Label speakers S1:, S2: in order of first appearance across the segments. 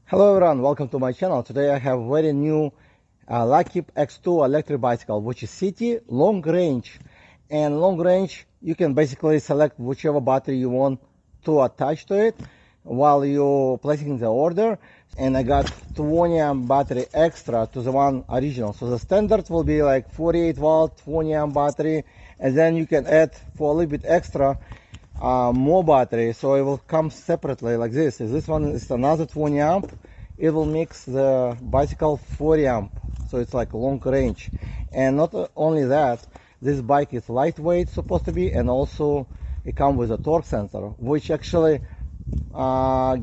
S1: Hello everyone, welcome to my channel. Today I have very new Luckeep X2 electric bicycle, which is city long range. And long range, you can basically select whichever battery you want to attach to it while you're placing the order. And I got 20 amp battery extra to the one original. So the standard will be like 48 volt 20 amp battery, and then you can add for a little bit extra more battery, so it will come separately like this. If this one is another 20 amp, it will mix the bicycle 40 amp, so it's like long range. And not only that, this bike is lightweight supposed to be, and also it comes with a torque sensor, which actually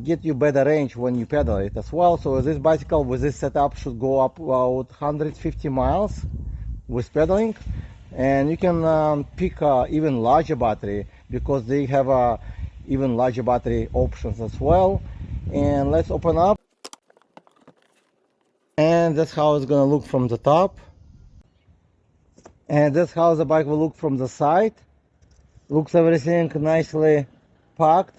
S1: get you better range when you pedal it as well. So this bicycle with this setup should go up about 150 miles with pedaling. And you can pick even larger battery, because they have even larger battery options as well. And let's open up, and that's how it's gonna look from the top, and that's how the bike will look from the side. Looks everything nicely packed.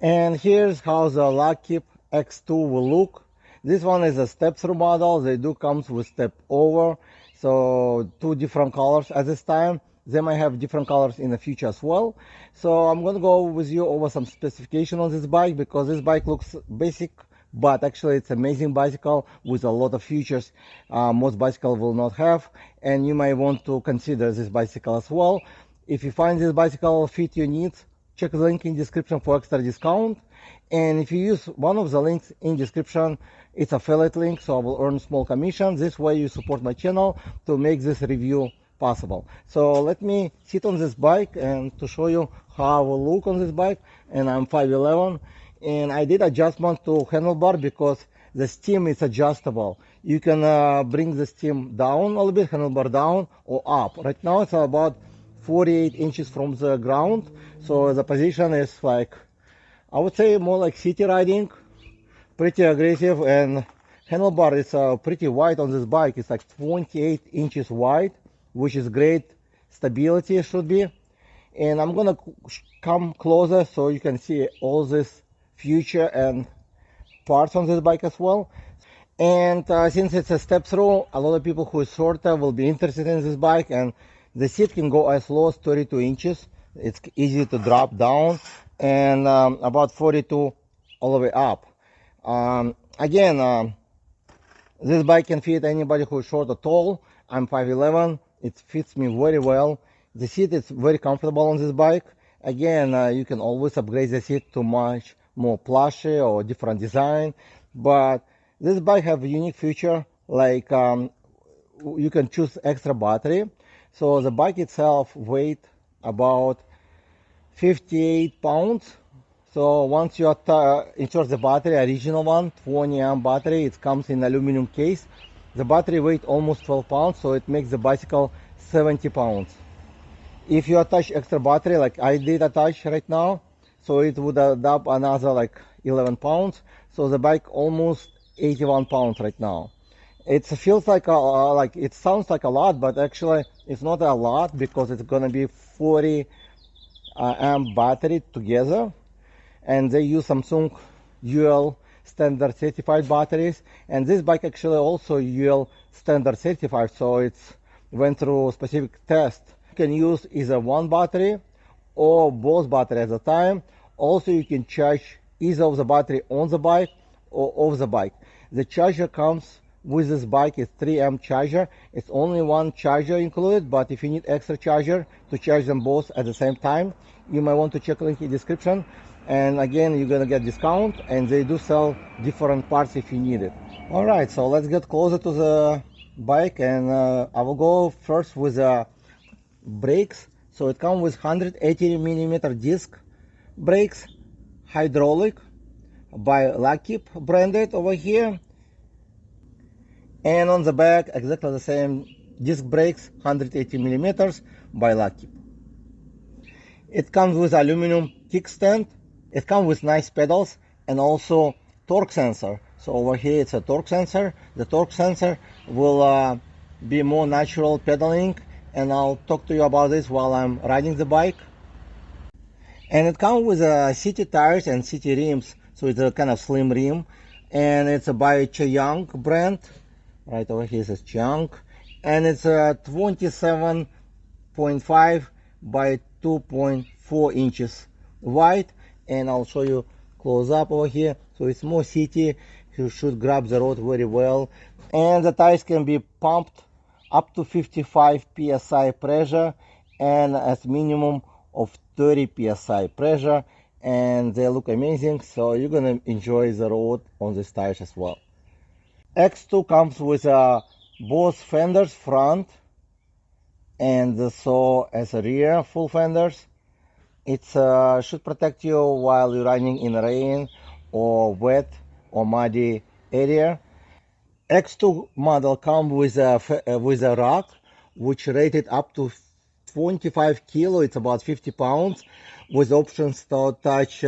S1: And here's how the Luckeep X2 will look. This one is a step-through model. They do comes with step over, so two different colors at this time. They might have different colors in the future as well. So I'm going to go with you over some specification on this bike, because this bike looks basic, but actually it's amazing bicycle with a lot of features most bicycle will not have, and you might want to consider this bicycle as well. If you find this bicycle fit your needs, check the link in description for extra discount. And if you use one of the links in description, it's affiliate link, so I will earn small commission. This way you support my channel to make this review possible. So let me sit on this bike and to show you how I will look on this bike. And I'm 5'11", and I did adjustment to handlebar because the stem is adjustable. You can bring the stem down a little bit, handlebar down or up. Right now it's about 48 inches from the ground, so the position is like, I would say, more like city riding, pretty aggressive. And handlebar is pretty wide on this bike. It's like 28 inches wide, which is great stability should be. And I'm gonna come closer so you can see all this future and parts on this bike as well. And since it's a step through, a lot of people who is shorter will be interested in this bike. And the seat can go as low as 32 inches. It's easy to drop down, and about 42 all the way up. Again, this bike can fit anybody who is short or tall. I'm 5'11". It fits me very well. The seat is very comfortable on this bike. Again, you can always upgrade the seat to much more plushy or different design. But this bike have a unique feature, like you can choose extra battery. So the bike itself weighs about 58 pounds. So once you insert the battery, original one, 20 amp battery, it comes in aluminum case. The battery weight almost 12 pounds, so it makes the bicycle 70 pounds. If you attach extra battery, like I did attach right now, so it would add up another like 11 pounds. So the bike almost 81 pounds right now. It feels like it sounds like a lot, but actually it's not a lot, because it's gonna be 40 amp battery together. And they use Samsung UL standard certified batteries, and this bike actually also UL standard certified, so it's went through specific test. You can use either one battery or both batteries at a time. Also, you can charge either of the battery on the bike or off the bike. The charger comes with this bike, is 3 amp charger. It's only one charger included, but if you need extra charger to charge them both at the same time, you might want to check link in description. And again, you're gonna get discount, and they do sell different parts if you need it. All right, so let's get closer to the bike, and I will go first with the brakes. So it comes with 180 millimeter disc brakes, hydraulic, by Luckeep branded over here. And on the back, exactly the same disc brakes, 180 millimeters by Luckeep. It comes with aluminum kickstand. It comes with nice pedals and also torque sensor. So over here it's a torque sensor. The torque sensor will be more natural pedaling, and I'll talk to you about this while I'm riding the bike. And it comes with city tires and city rims, so it's a kind of slim rim. and it's by Chayang brand. Right over here it says Chayang, and it's 27.5 by 2.4 inches wide, and I'll show you close up over here. So it's more city, you should grab the road very well, and the tires can be pumped up to 55 psi pressure and at minimum of 30 psi pressure, and they look amazing, so you're gonna enjoy the road on these tires as well. X2 comes with both fenders, front and so as a rear full fenders. It should protect you while you're running in rain or wet or muddy area. X2 model comes with a rack which rated up to 25 kilo, it's about 50 pounds, with options to attach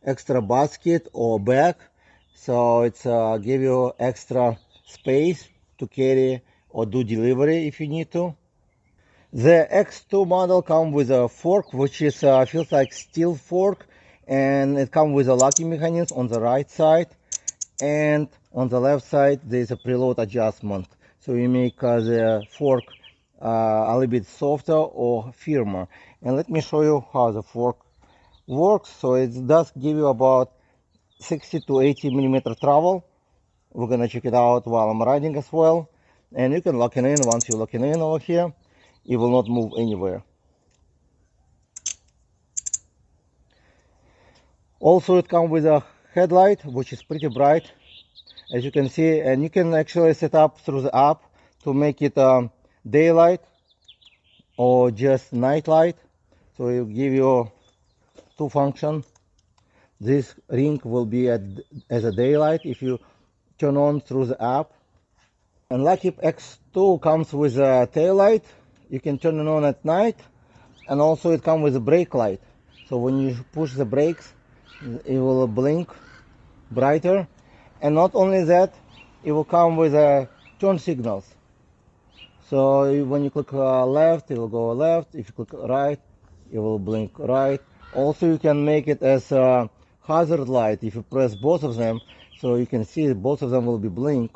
S1: extra basket or bag, so it's give you extra space to carry or do delivery if you need to. The X2 model comes with a fork which is feels like steel fork, and it comes with a locking mechanism on the right side, and on the left side there is a preload adjustment, so you make the fork a little bit softer or firmer. And let me show you how the fork works. So it does give you about 60 to 80 millimeter travel. We're gonna check it out while I'm riding as well, and you can lock it in. Once you lock it in over here, it will not move anywhere. Also it comes with a headlight which is pretty bright, as you can see, and you can actually set up through the app to make it daylight or just night light, so it will give you two functions. This ring will be as a daylight if you turn on through the app. And Luckeep X2 comes with a tail light, you can turn it on at night, and also it comes with a brake light, so when you push the brakes it will blink brighter. And not only that, it will come with turn signals. So when you click left, it will go left. If you click right, it will blink right. Also, you can make it as a hazard light if you press both of them, so you can see both of them will be blink.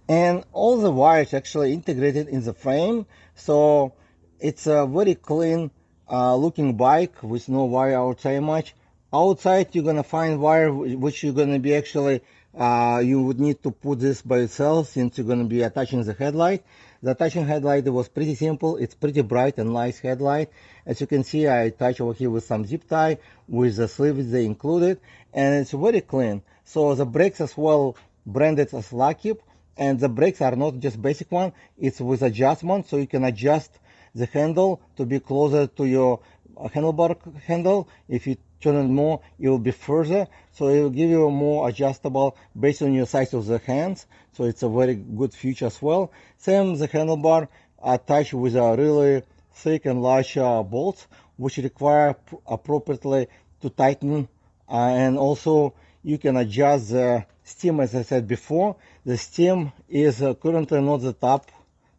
S1: And all the wires actually integrated in the frame, so it's a very clean looking bike with no wire outside much. Outside you're gonna find wire which you're gonna be actually you would need to put this by itself, since you're gonna be attaching the headlight. The attaching headlight was pretty simple. It's pretty bright and nice headlight. As you can see, I attach over here with some zip tie with the sleeves they included, and it's very clean. So the brakes as well branded as Luckeep, and the brakes are not just basic one, it's with adjustment, so you can adjust the handle to be closer to your handlebar handle. If you turn it more, it will be further, so it will give you more adjustable based on your size of the hands, so it's a very good feature as well. Same the handlebar attached with a really thick and large bolts which require appropriately to tighten, and also you can adjust the stem. As I said before, the stem is currently not the top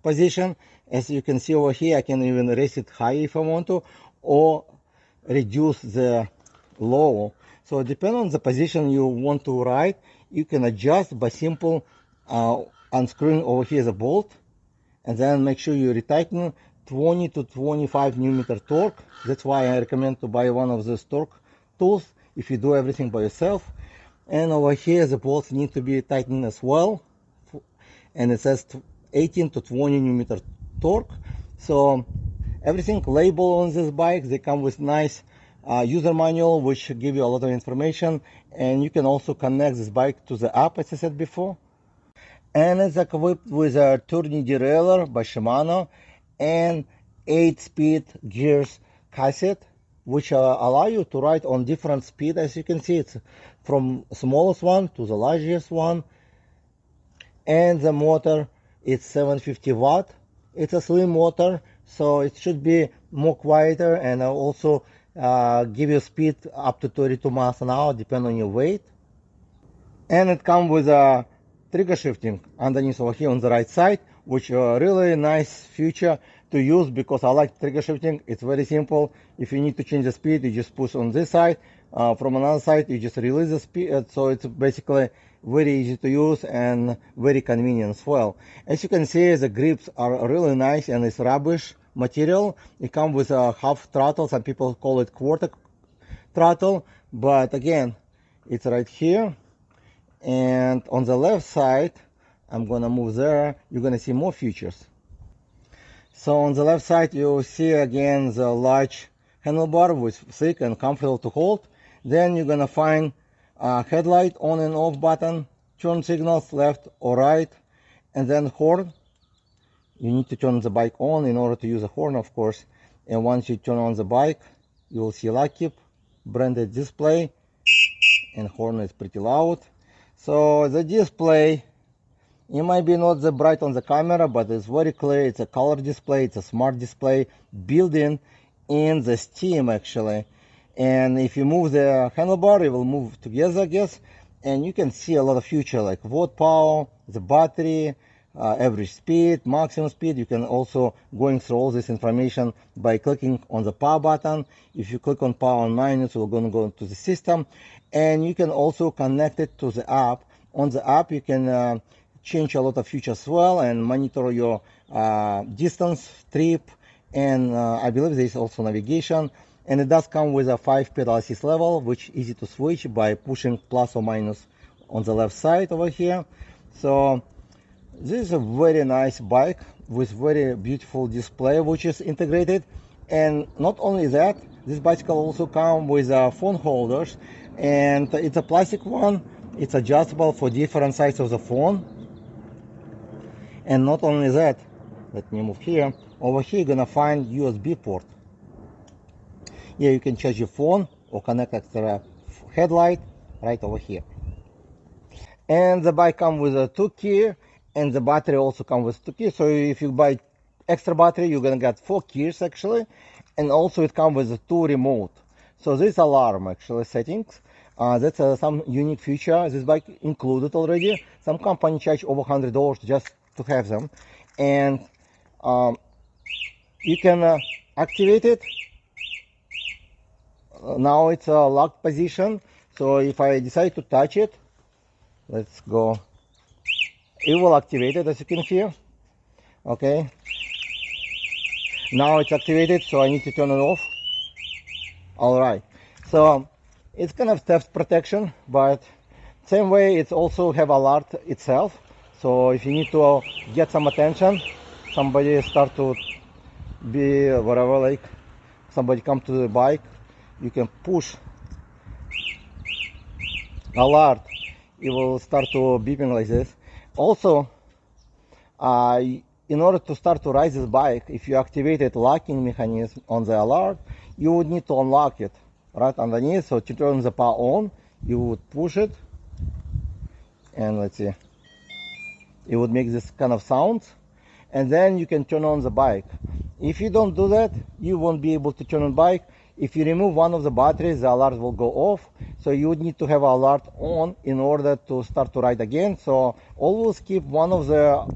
S1: position. As you can see over here, I can even raise it high if I want to, or reduce the low. So depending on the position you want to ride, you can adjust by simple unscrewing over here the bolt, and then make sure you retighten 20 to 25 Nm torque. That's why I recommend to buy one of those torque tools if you do everything by yourself. And over here the bolts need to be tightened as well, and it says 18 to 20 Nm torque. So everything labeled on this bike. They come with nice user manual which give you a lot of information, and you can also connect this bike to the app as I said before. And it's equipped with a turning derailleur by Shimano and 8-speed gears cassette, which allow you to ride on different speed. As you can see, it's from smallest one to the largest one. And the motor is 750 watt. It's a slim motor, so it should be more quieter, and also give you speed up to 32 miles an hour depending on your weight. And it comes with a trigger shifting underneath over here on the right side, which a really nice feature to use, because I like trigger shifting. It's very simple. If you need to change the speed, you just push on this side. From another side, you just release the speed, so it's basically very easy to use and very convenient as well. As you can see, the grips are really nice and it's rubbish material. It comes with a half throttle. Some people call it quarter throttle, but again, it's right here. And on the left side, I'm gonna move there, you're gonna see more features. So on the left side, you see again the large handlebar with thick and comfortable to hold. Then you're gonna find a headlight on and off button, turn signals left or right, and then horn. You need to turn the bike on in order to use a horn, of course. And once you turn on the bike, you will see Luckeep branded display, and horn is pretty loud. So the display, it might be not that bright on the camera, but it's very clear. It's a color display, it's a smart display built-in the Steam actually. And if you move the handlebar, it will move together, I guess, and you can see a lot of features like watt power, the battery, average speed, maximum speed. You can also going through all this information by clicking on the power button. If you click on power and minus, we're going to go to the system, and you can also connect it to the app. On the app, you can change a lot of features as well and monitor your distance, trip, and I believe there is also navigation. And it does come with a 5-pedal assist level, which is easy to switch by pushing plus or minus on the left side over here. So this is a very nice bike with very beautiful display, which is integrated. And not only that, this bicycle also comes with phone holders, and it's a plastic one. It's adjustable for different sizes of the phone. And not only that, let me move here. Over here, you're gonna find USB port. Here you can charge your phone or connect extra headlight right over here. And the bike comes with a 2 key, and the battery also comes with 2 keys. So if you buy extra battery, you're gonna get 4 keys actually. And also it comes with a 2 remote. So this alarm actually settings. That's some unique feature. This bike included already. Some company charge over $100 just to have them. And you can activate it. Now it's a locked position, so if I decide to touch it, let's go, it will activate it, as you can hear. Okay, now it's activated, so I need to turn it off. All right, so it's kind of theft protection, but same way it's also have alert itself. So if you need to get some attention, somebody start to be whatever, like somebody come to the bike, you can push alert, it will start to beeping like this. Also, in order to start to ride this bike, if you activated locking mechanism on the alert, you would need to unlock it right underneath. So to turn the power on, you would push it, and let's see, it would make this kind of sound, and then you can turn on the bike. If you don't do that, you won't be able to turn on the bike. If you remove one of the batteries, the alert will go off. So you would need to have alert on in order to start to ride again. So always keep one of the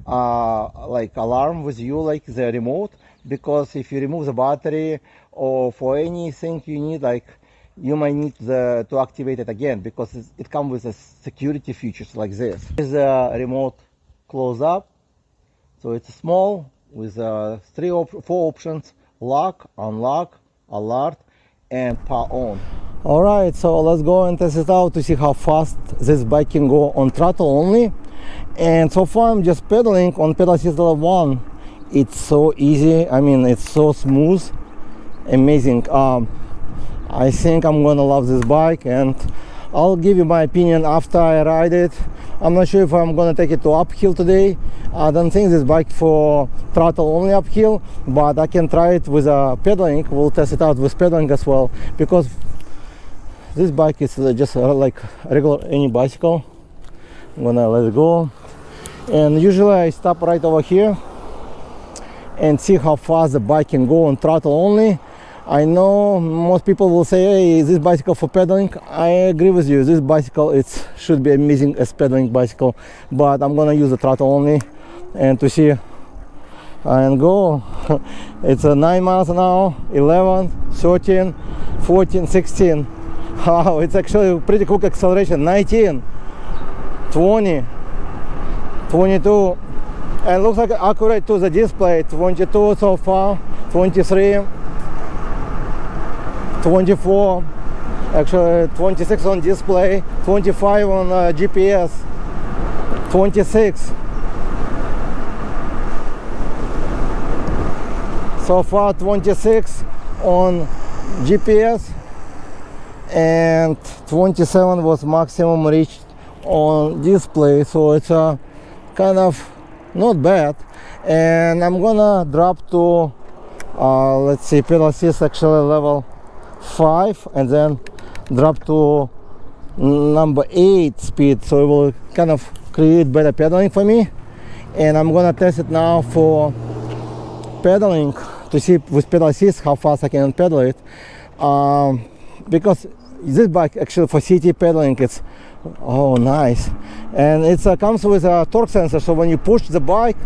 S1: like alarm with you, like the remote, because if you remove the battery or for anything you need, like you might need to activate it again, because it comes with a security features like this. This is a remote close up. So it's small with 4 options: lock, unlock, alert, and power on. All right, so let's go and test it out to see how fast this bike can go on throttle only. And so far I'm just pedaling on pedal assist level 1. It's so easy, I mean, it's so smooth, amazing. I think I'm gonna love this bike, and I'll give you my opinion after I ride it. I'm not sure if I'm gonna take it to uphill today. I don't think this bike for throttle only uphill, but I can try it with pedaling. We'll test it out with pedaling as well, because this bike is just like regular any bicycle. I'm gonna let it go, and usually I stop right over here and see how fast the bike can go on throttle only. I know most people will say, hey, is this bicycle for pedaling? I agree with you, this bicycle should be amazing as pedaling bicycle, but I'm gonna use the throttle only and to see and go. It's 9 miles an hour, 11, 13, 14, 16. Wow, it's actually pretty quick acceleration. 19, 20, 22, and looks like accurate to the display. 22 so far, 23, 24, actually 26 on display, 25 on GPS, 26. So far 26 on GPS, and 27 was maximum reached on display, so it's kind of not bad. And I'm gonna drop to let's see, pedal assist actually level 5, and then drop to number 8 speed, so it will kind of create better pedaling for me. And I'm gonna test it now for pedaling to see with pedal assist how fast I can pedal it, because this bike actually for city pedaling, it's nice, and it comes with a torque sensor, so when you push the bike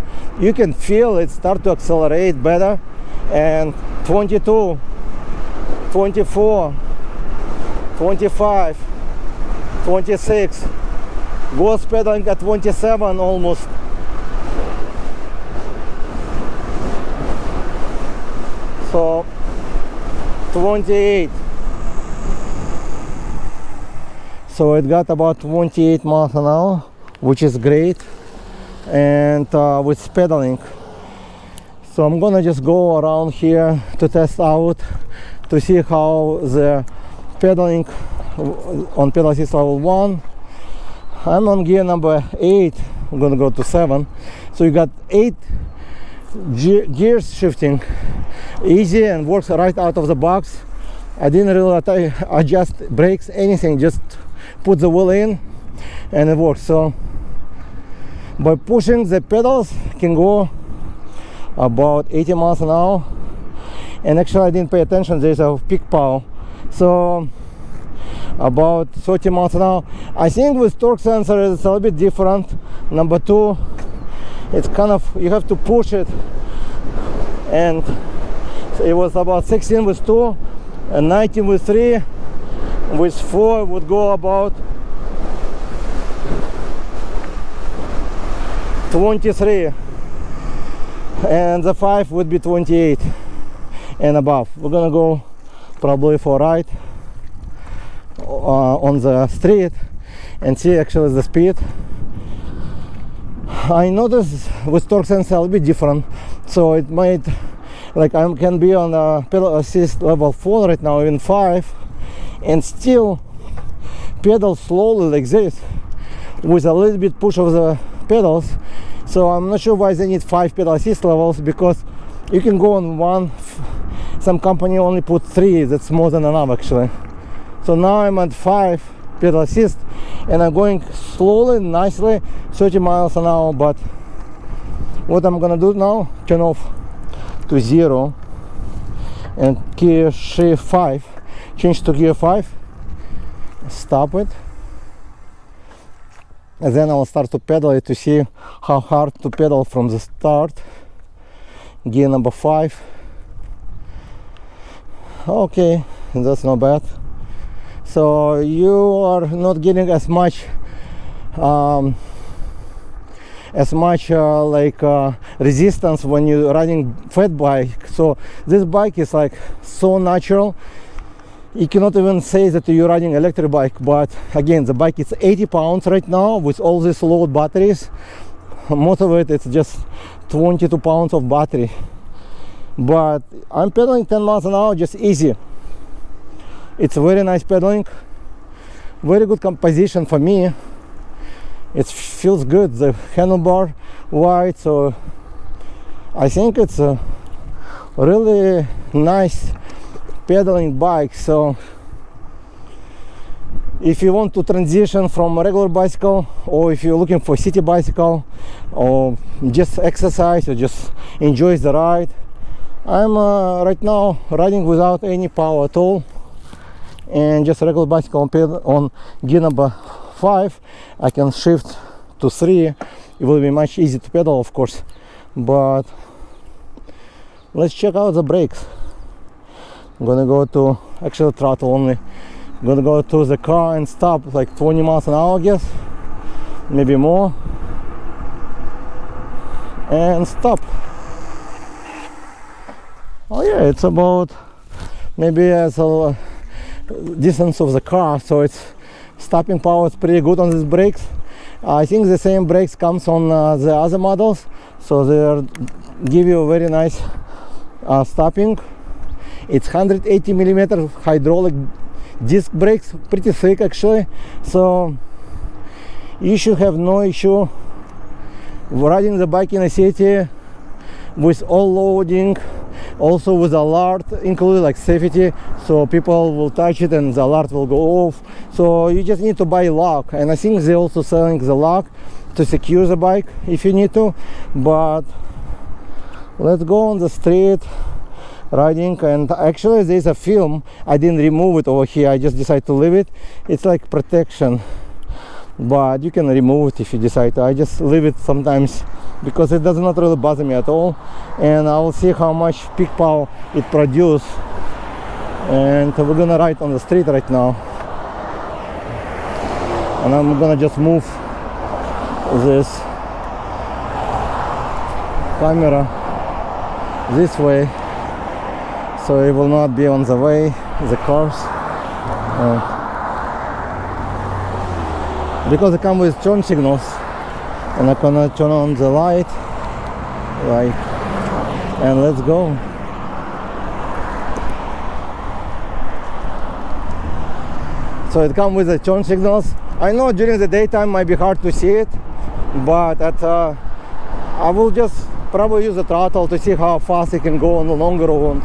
S1: you can feel it start to accelerate better. And 22, 24, 25, 26, goes pedaling at 27 almost. So 28. So it got about 28 miles an hour, which is great, and with pedaling. So I'm gonna just go around here to test out to see how the pedaling on pedal assist level 1. I'm on gear number 8. I'm gonna go to 7. So you got 8 gears shifting, easy, and works right out of the box. I didn't really adjust brakes, anything, just put the wheel in and it works. So by pushing the pedals can go about 80 miles an hour, and actually I didn't pay attention, there's a peak power, so about 30 miles an hour. I think with torque sensor it's a little bit different. Number 2, it's kind of, you have to push it, and it was about 16 with 2 and 19 with 3. With 4 would go about 23, and the 5 would be 28 and above. We're gonna go probably for a ride on the street and see actually the speed. I noticed with torque sensor a little bit different, so it might, like I can be on pedal assist level 4 right now, even 5, and still pedal slowly like this with a little bit push of the pedals. So I'm not sure why they need 5 pedal assist levels, because you can go on 1. Some company only put 3. That's more than enough actually. So now I'm at 5 pedal assist, and I'm going slowly, nicely, 30 miles an hour. But what I'm gonna do now, turn off to 0 and gear shift 5, change to gear 5, stop it, and then I'll start to pedal it to see how hard to pedal from the start. Gear number 5. Okay, that's not bad. So you are not getting as much resistance when you're riding fat bike. So this bike is like so natural. You cannot even say that you're riding electric bike. But again, the bike is 80 pounds right now with all these load batteries. Most of it, it's just 22 pounds of battery. But I'm pedaling 10 miles an hour, just easy. It's very nice pedaling, very good composition for me. It feels good, the handlebar wide, so I think it's a really nice pedaling bike. So if you want to transition from a regular bicycle, or if you're looking for city bicycle, or just exercise or just enjoy the ride, I'm right now riding without any power at all, and just a regular bicycle on gear number 5. I can shift to 3. It will be much easier to pedal, of course, but Let's check out the brakes. I'm gonna go to actually throttle only. I'm gonna go to the car and stop like 20 miles an hour, I guess, maybe more, and stop. Oh yeah, it's about maybe as a distance of the car, so it's stopping power is pretty good on these brakes. I think the same brakes comes on the other models, so they give you a very nice stopping. It's 180 millimeter hydraulic disc brakes, pretty thick actually, so you should have no issue riding the bike in a city with all loading, also with alert included, like safety, so people will touch it and the alert will go off. So you just need to buy lock, and I think they're also selling the lock to secure the bike if you need to. But let's go on the street riding, and actually there's a film, I didn't remove it over here, I just decided to leave it. It's like protection, but you can remove it if you decide to. I just leave it sometimes because it does not really bother me at all, and I will see how much peak power it produces. And we're gonna ride on the street right now, and I'm gonna just move this camera this way so it will not be on the way, the cars, because they come with turn signals. And I'm gonna turn on the light, right, and let's go. So it comes with the turn signals. I know during the daytime might be hard to see it, but I will just probably use the throttle to see how fast it can go on the longer road,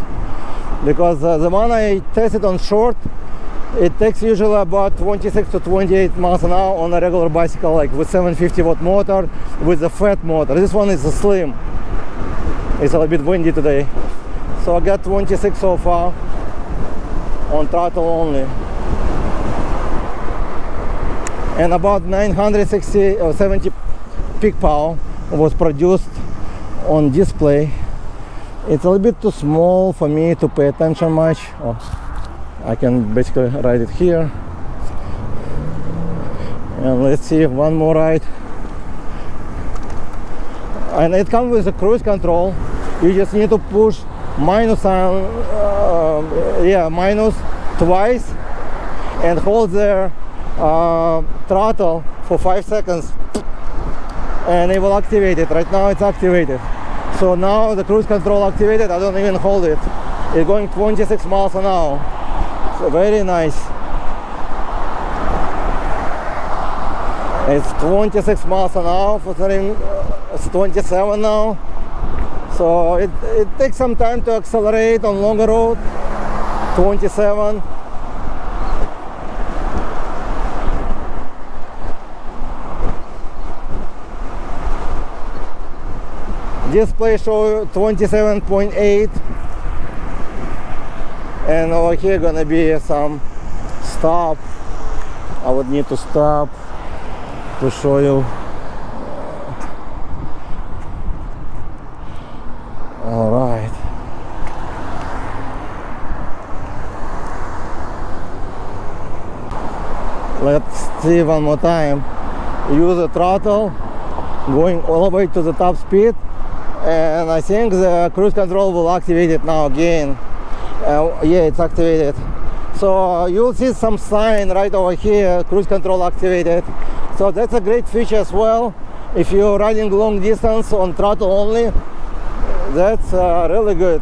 S1: because the one I tested on short, it takes usually about 26 to 28 miles an hour on a regular bicycle, like with 750 watt motor, with a fat motor. This one is a slim. It's a little bit windy today, so I got 26 so far on throttle only, and about 960 or 70 peak power was produced on display. It's a little bit too small for me to pay attention much. I can basically ride it here, and let's see one more ride. And it comes with a cruise control. You just need to push minus twice and hold the throttle for 5 seconds, and it will activate it. Right now it's activated, so now the cruise control activated. I don't even hold it. It's going 26 miles an hour. So very nice. It's 26 miles an hour for it's 27 now. So it takes some time to accelerate on longer road. 27. Display show 27.8. And over here gonna be some stop. I would need to stop to show you. All right. Let's see one more time. Use the throttle, going all the way to the top speed, and I think the cruise control will activate it now again. Yeah, it's activated. So you'll see some sign right over here, cruise control activated. So that's a great feature as well. If you're riding long distance on throttle only, that's really good.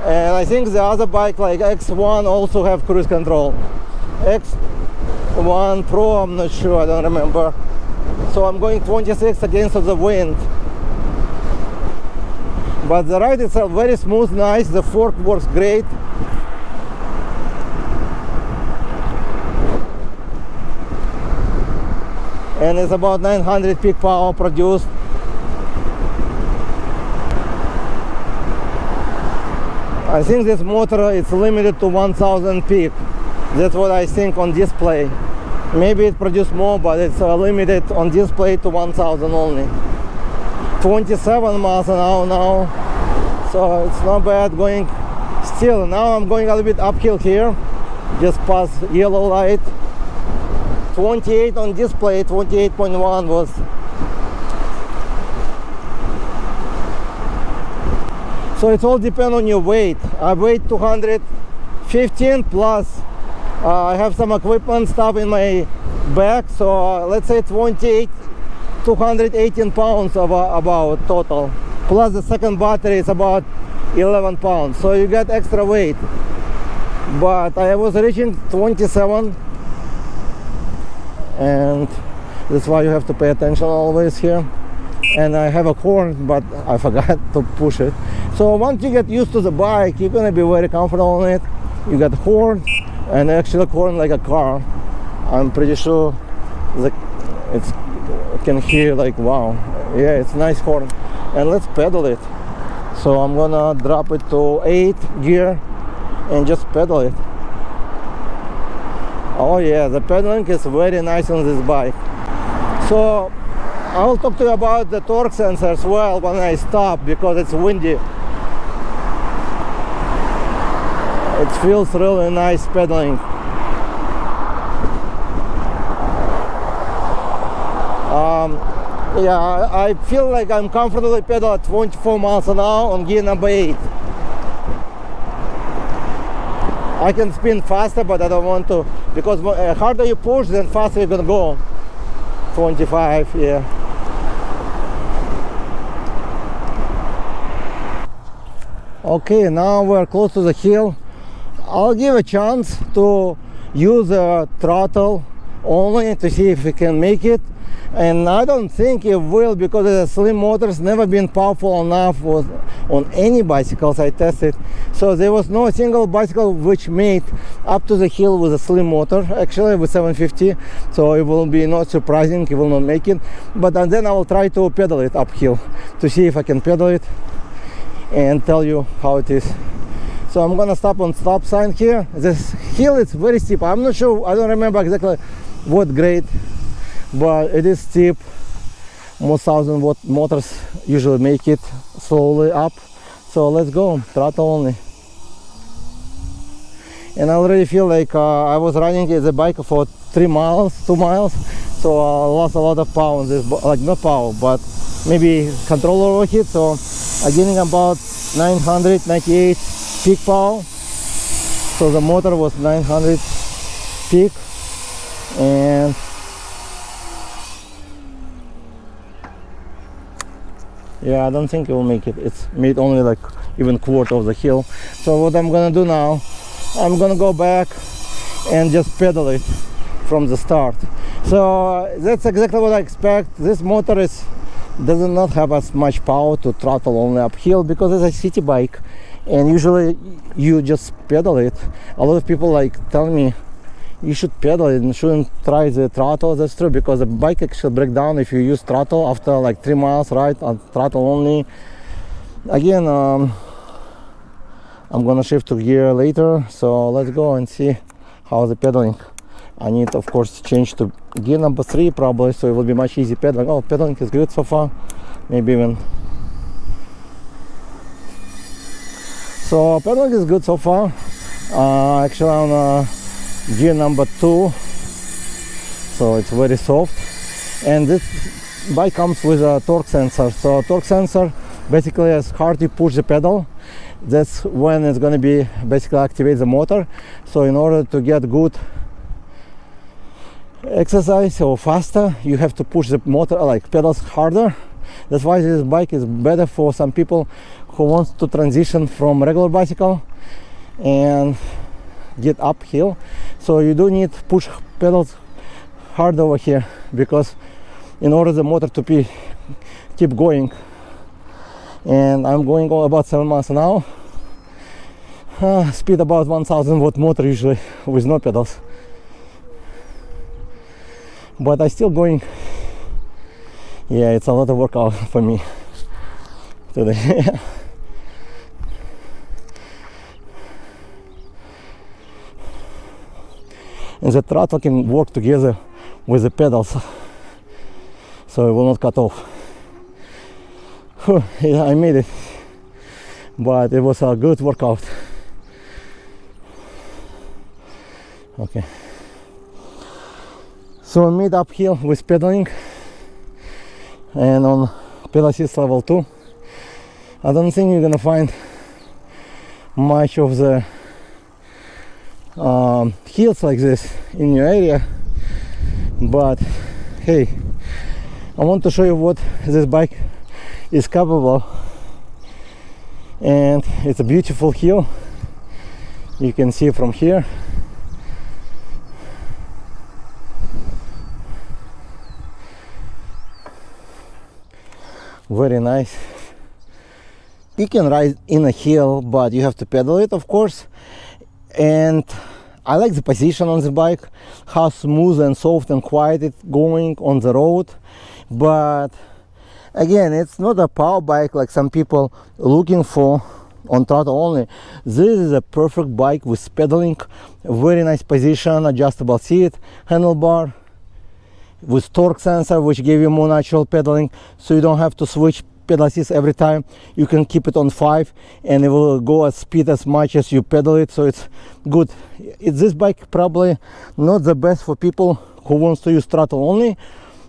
S1: And I think the other bike like X1 also have cruise control. X1 Pro, I'm not sure, I don't remember. So I'm going 26 against the wind. But the ride itself very smooth, nice. The fork works great. And it's about 900 peak power produced. I think this motor is limited to 1000 peak. That's what I think on display. Maybe it produced more, but it's limited on display to 1000 only. 27 miles an hour now, so it's not bad going. Still, now I'm going a little bit uphill here, just past yellow light. 28 on display, 28.1 was. So it all depends on your weight. I weigh 215 plus I have some equipment stuff in my bag, so let's say 218 pounds of about total. Plus the second battery is about 11 pounds, so you get extra weight. But I was reaching 27, and that's why you have to pay attention always here. And I have a horn, but I forgot to push it. So once you get used to the bike, you're gonna be very comfortable on it. You got horn, and actually horn like a car. I'm pretty sure that it's can hear like, wow, yeah, it's nice horn. And let's pedal it. So I'm gonna drop it to 8 gear and just pedal it. Oh yeah, the pedaling is very nice on this bike. So I will talk to you about the torque sensor as well when I stop, because it's windy. It feels really nice pedaling. Yeah, I feel like I'm comfortably pedal at 24 miles an hour on gear number 8. I can spin faster, but I don't want to, because the harder you push, then faster you're gonna go. 25, yeah. Okay, now we're close to the hill. I'll give a chance to use a throttle only to see if we can make it. And I don't think it will, because the slim motor's never been powerful enough on any bicycles I tested. So there was no single bicycle which made up to the hill with a slim motor, actually with 750. So it will be not surprising, it will not make it. But then I will try to pedal it uphill to see if I can pedal it and tell you how it is. So I'm gonna stop on stop sign here. This hill is very steep. I'm not sure, I don't remember exactly what grade, but it is steep. Most 1000-watt motors usually make it slowly up. So let's go, throttle only. And I already feel like I was running the bike for 2 miles, so I lost a lot of power on this, like not power, but maybe controller overheat. So I'm getting about 998 peak power. So the motor was 900 peak, and yeah, I don't think it will make it. It's made only like even quarter of the hill. So what I'm gonna do now, I'm gonna go back and just pedal it from the start. So that's exactly what I expect. This motor does not have as much power to throttle only uphill, because it's a city bike, and usually you just pedal it. A lot of people like tell me you should pedal it and shouldn't try the throttle. That's true, because the bike actually breaks down if you use throttle after like 3 miles, right? On throttle only. Again, I'm gonna shift to gear later, so let's go and see how the pedaling. I need, of course, to change to gear number 3 probably, so it will be much easier pedaling. Oh, pedaling is good so far, maybe even. So pedaling is good so far. Actually on gear number 2, so it's very soft. And this bike comes with a torque sensor. So torque sensor, basically as hard you push the pedal, that's when it's going to be basically activate the motor. So in order to get good exercise or faster, you have to push the motor, like pedals, harder. That's why this bike is better for some people who wants to transition from regular bicycle and get uphill. So you do need to push pedals hard over here, because in order the motor to keep going. And I'm going about 7 miles an hour. Speed about 1000-watt motor usually with no pedals. But I still going. Yeah, it's a lot of workout for me today. And the throttle can work together with the pedals, so it will not cut off. Yeah, I made it. but it was a good workout. Okay, so mid uphill with pedaling and on pedal assist level 2. I don't think you're gonna find much of the hills like this in your area, but hey, I want to show you what this bike is capable. And it's a beautiful hill, you can see from here. Very nice. You can ride in a hill, but you have to pedal it, of course. And I like the position on the bike, how smooth and soft and quiet it's going on the road. But again, it's not a power bike like some people looking for on throttle only. This is a perfect bike with pedaling, very nice position, adjustable seat, handlebar, with torque sensor, which give you more natural pedaling, so you don't have to switch pedal assist every time. You can keep it on 5 and it will go at speed as much as you pedal it, so it's good. This bike probably not the best for people who wants to use throttle only.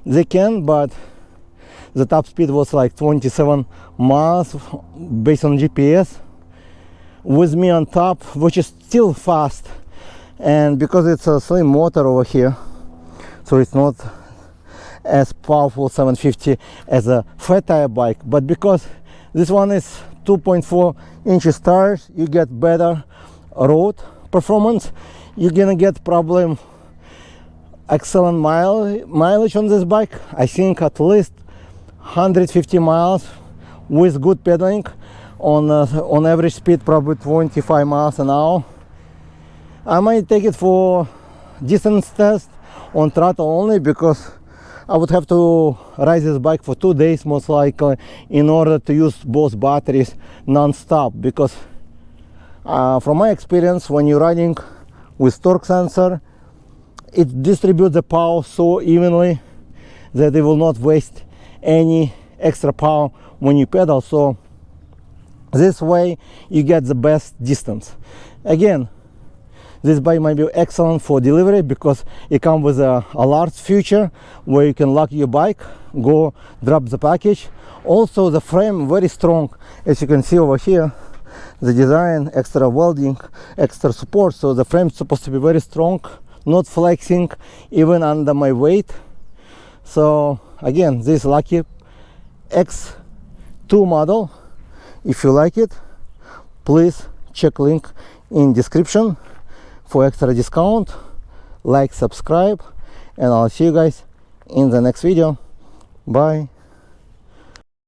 S1: They can, but the top speed was like 27 miles based on GPS with me on top, which is still fast. And because it's a slim motor over here, so it's not as powerful 750 as a fat tire bike, but because this one is 2.4 inches tires, you get better road performance. You're gonna get probably excellent mileage on this bike. I think at least 150 miles with good pedaling, on average speed probably 25 miles an hour. I might take it for distance test on throttle only, because I would have to ride this bike for 2 days most likely in order to use both batteries non-stop, because from my experience, when you're riding with torque sensor, it distributes the power so evenly that it will not waste any extra power when you pedal. So this way you get the best distance. Again, this bike might be excellent for delivery because it comes with a large feature where you can lock your bike, go drop the package. Also the frame very strong, as you can see over here, the design, extra welding, extra support, so the frame is supposed to be very strong, not flexing even under my weight. So again, this Luckeep X2 model, if you like it, please check link in description for extra discount. Like, subscribe, and I'll see you guys in the next video. Bye.